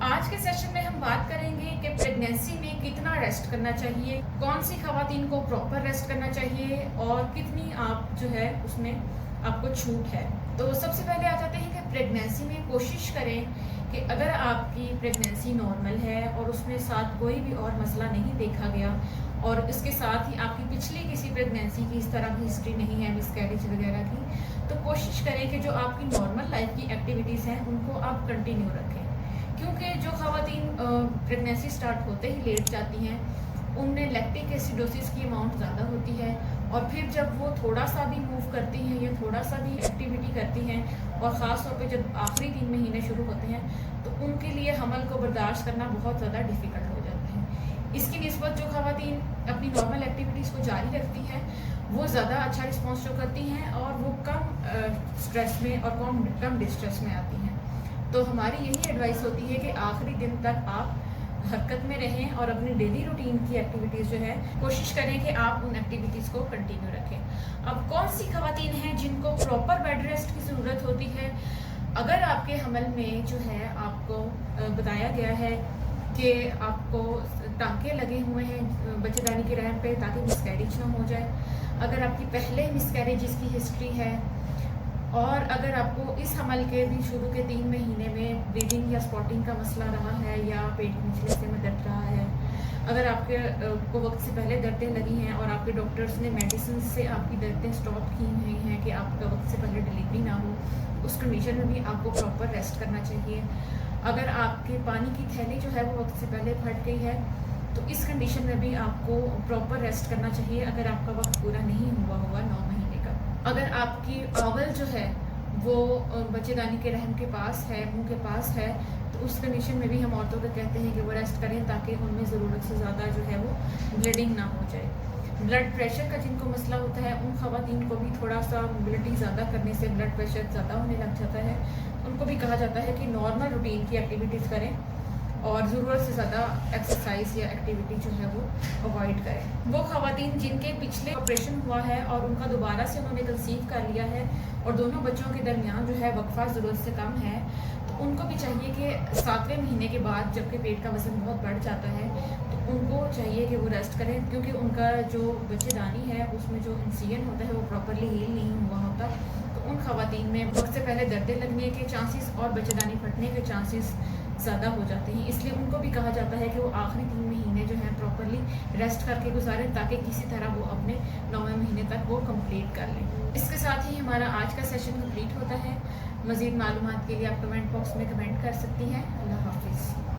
आज के सेशन में हम बात करेंगे कि प्रेगनेंसी में कितना रेस्ट करना चाहिए, कौन सी खवातीन को प्रॉपर रेस्ट करना चाहिए और कितनी आप जो है उसमें आपको छूट है। तो सबसे पहले आ जाते हैं कि प्रेगनेंसी में कोशिश करें कि अगर आपकी प्रेगनेंसी नॉर्मल है और उसमें साथ कोई भी और मसला नहीं देखा गया और इसके साथ ही आपकी पिछली किसी प्रेगनेंसी की इस तरह की हिस्ट्री नहीं है मिसकैरेज वगैरह की, तो कोशिश करें कि जो आपकी नॉर्मल लाइफ की एक्टिविटीज़ हैं उनको आप कंटिन्यू रखें। क्योंकि जो खवातीन प्रेगनेंसी स्टार्ट होते ही लेट जाती हैं उनमें लैक्टिक एसिडोसिस की अमाउंट ज़्यादा होती है और फिर जब वो थोड़ा सा भी मूव करती हैं या थोड़ा सा भी एक्टिविटी करती हैं और ख़ास तौर पे जब आखिरी 3 महीने शुरू होते हैं तो उनके लिए हमल को बर्दाश्त करना बहुत ज़्यादा डिफ़िकल्ट हो जाता है। इसकी निस्बत जो खवातीन अपनी नॉर्मल एक्टिविटीज़ को जारी रखती हैं वो ज़्यादा अच्छा रिस्पॉन्स शो करती हैं और वो कम स्ट्रेस में और कम डिस्ट्रेस में आती हैं। तो हमारी यही एडवाइस होती है कि आखिरी दिन तक आप हरकत में रहें और अपनी डेली रूटीन की एक्टिविटीज़ जो है कोशिश करें कि आप उन एक्टिविटीज़ को कंटिन्यू रखें। अब कौन सी खवातीन हैं जिनको प्रॉपर बेड रेस्ट की ज़रूरत होती है? अगर आपके हमल में जो है आपको बताया गया है कि आपको टाँके लगे हुए हैं बच्चेदानी के रहम पे ताकि मिसकैरेज ना हो जाए, अगर आपकी पहले मिसकैरेजेस की हिस्ट्री है और अगर आपको इस हमल के भी शुरू के 3 महीने में ब्लीडिंग या स्पॉटिंग का मसला रहा है या पेट के निचले हिस्से में दर्द रहा है, अगर आपके को वक्त से पहले दर्दें लगी हैं और आपके डॉक्टर्स ने मेडिसिन से आपकी दर्दें स्टॉप की हुई हैं कि आपका वक्त से पहले डिलीवरी ना हो, उस कंडीशन में भी आपको प्रॉपर रेस्ट करना चाहिए। अगर आपके पानी की थैली जो है वो वक्त से पहले फट गई है तो इस कंडीशन में भी आपको प्रॉपर रेस्ट करना चाहिए अगर आपका वक्त पूरा नहीं हुआ होगा 9 महीने का। अगर आपकी ओवल जो है वो बच्चेदानी के रहम के पास है, मुंह के पास है, तो उस कंडीशन में भी हम औरतों को कहते हैं कि वो रेस्ट करें ताकि उनमें ज़रूरत से ज़्यादा जो है वो ब्लीडिंग ना हो जाए। ब्लड प्रेशर का जिनको मसला होता है उन खवातीन को भी थोड़ा सा मोबिलिटी ज़्यादा करने से ब्लड प्रेशर ज़्यादा होने लग जाता है। उनको भी कहा जाता है कि नॉर्मल रूटीन की एक्टिविटीज़ करें और ज़रूरत से ज़्यादा एक्सरसाइज या एक्टिविटी जो है वो अवॉइड करें। वो खवातीन जिनके पिछले ऑपरेशन हुआ है और उनका दोबारा से उन्होंने कंसीव कर लिया है और दोनों बच्चों के दरमियान जो है वक्फा ज़रूरत से कम है, तो उनको भी चाहिए कि 7वें महीने के बाद जबकि पेट का वज़न बहुत बढ़ जाता है तो उनको चाहिए कि वो रेस्ट करें, क्योंकि उनका जो बच्चेदानी है उसमें जो इंसिजन होता है वो प्रॉपरली हील नहीं हुआ होता। तो उन खवातीन में वक्त से पहले दर्दें लगने के चांसेस और बच्चेदानी फटने के चांसेस ज़्यादा हो जाते हैं। इसलिए उनको भी कहा जाता है कि वो आखिरी 3 महीने जो है प्रॉपरली रेस्ट करके गुजारें ताकि किसी तरह वो अपने 9वें महीने तक वो कंप्लीट कर लें। इसके साथ ही हमारा आज का सेशन कंप्लीट होता है। मज़ीद मालूमात के लिए आप कमेंट बॉक्स में कमेंट कर सकती हैं। अल्लाह हाफिज़।